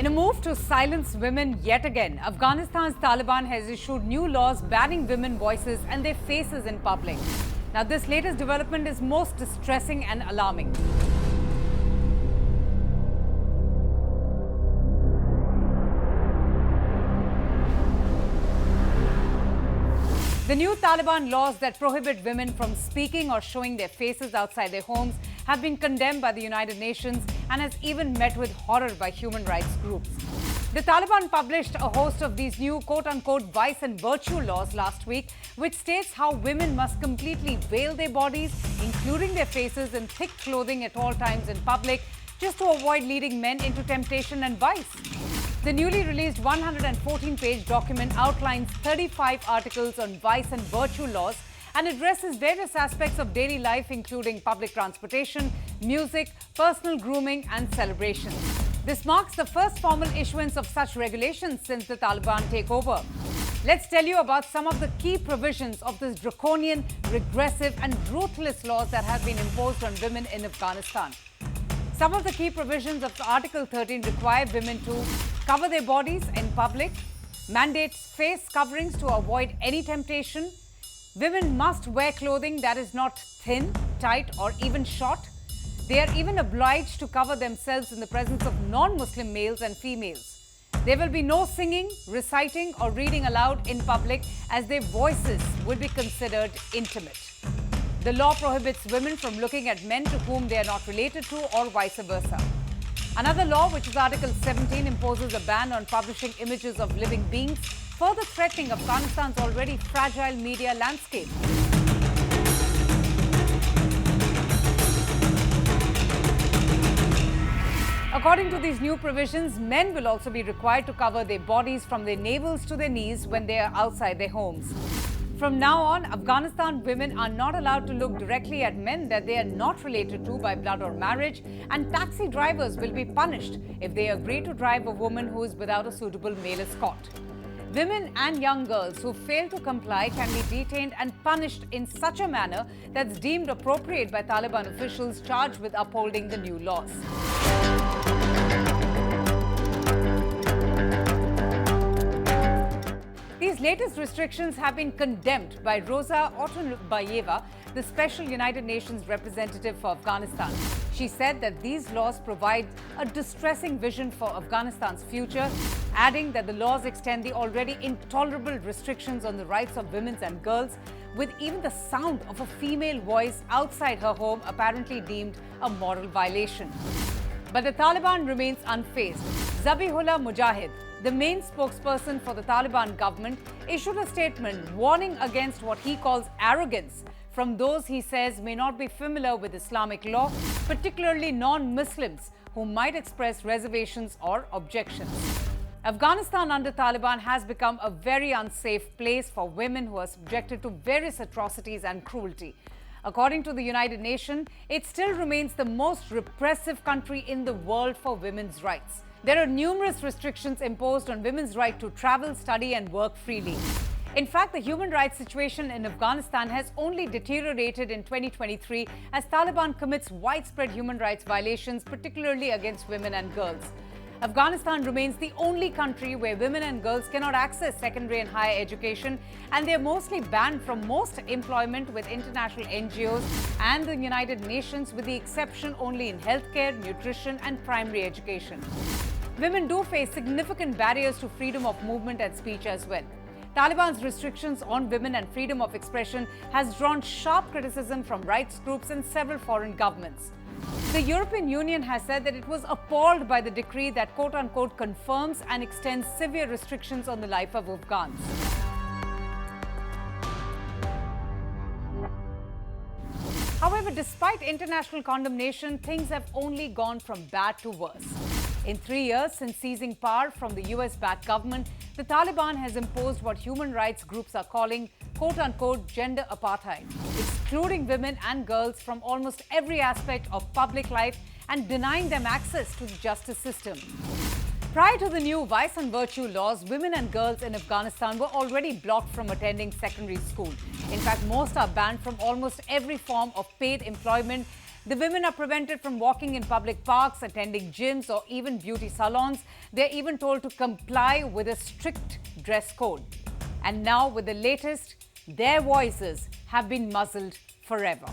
In a move to silence women yet again, Afghanistan's Taliban has issued new laws banning women's voices and their faces in public. Now, this latest development is most distressing and alarming. The new Taliban laws that prohibit women from speaking or showing their faces outside their homes have been condemned by the United Nations and has even met with horror by human rights groups. The Taliban published a host of these new quote-unquote vice and virtue laws last week, which states how women must completely veil their bodies, including their faces, in thick clothing at all times in public, just to avoid leading men into temptation and vice. The newly released 114-page document outlines 35 articles on vice and virtue laws and addresses various aspects of daily life, including public transportation, music, personal grooming, and celebrations. This marks the first formal issuance of such regulations since the Taliban takeover. Let's tell you about some of the key provisions of this draconian, regressive, and ruthless laws that have been imposed on women in Afghanistan. Some of the key provisions of Article 13 require women to cover their bodies in public, mandates face coverings to avoid any temptation. Women must wear clothing that is not thin, tight, or even short. They are even obliged to cover themselves in the presence of non-Muslim males and females. There will be no singing, reciting, or reading aloud in public, as their voices will be considered intimate. The law prohibits women from looking at men to whom they are not related to, or vice versa. Another law, which is Article 17, imposes a ban on publishing images of living beings, further threatening Afghanistan's already fragile media landscape. According to these new provisions, men will also be required to cover their bodies from their navels to their knees when they are outside their homes. From now on, Afghanistan women are not allowed to look directly at men that they are not related to by blood or marriage, and taxi drivers will be punished if they agree to drive a woman who is without a suitable male escort. Women and young girls who fail to comply can be detained and punished in such a manner that's deemed appropriate by Taliban officials charged with upholding the new laws. These latest restrictions have been condemned by Rosa Otunbayeva, the Special United Nations representative for Afghanistan. She said that these laws provide a distressing vision for Afghanistan's future, adding that the laws extend the already intolerable restrictions on the rights of women and girls, with even the sound of a female voice outside her home apparently deemed a moral violation. But the Taliban remains unfazed. Zabihullah Mujahid, the main spokesperson for the Taliban government, issued a statement warning against what he calls arrogance from those he says may not be familiar with Islamic law, particularly non-Muslims who might express reservations or objections. Afghanistan under Taliban has become a very unsafe place for women who are subjected to various atrocities and cruelty. According to the United Nations, it still remains the most repressive country in the world for women's rights. There are numerous restrictions imposed on women's right to travel, study, and work freely. In fact, the human rights situation in Afghanistan has only deteriorated in 2023 as Taliban commits widespread human rights violations, particularly against women and girls. Afghanistan remains the only country where women and girls cannot access secondary and higher education, and they are mostly banned from most employment with international NGOs and the United Nations, with the exception only in healthcare, nutrition, and primary education. Women do face significant barriers to freedom of movement and speech as well. Taliban's restrictions on women and freedom of expression has drawn sharp criticism from rights groups and several foreign governments. The European Union has said that it was appalled by the decree that quote-unquote confirms and extends severe restrictions on the life of Afghans. However, despite international condemnation, things have only gone from bad to worse. In 3 years since seizing power from the US-backed government, the Taliban has imposed what human rights groups are calling quote-unquote gender apartheid, excluding women and girls from almost every aspect of public life and denying them access to the justice system. Prior to the new vice and virtue laws, women and girls in Afghanistan were already blocked from attending secondary school. In fact, most are banned from almost every form of paid employment, The women are prevented from walking in public parks, attending gyms, or even beauty salons. They're even told to comply with a strict dress code. And now, with the latest, their voices have been muzzled forever.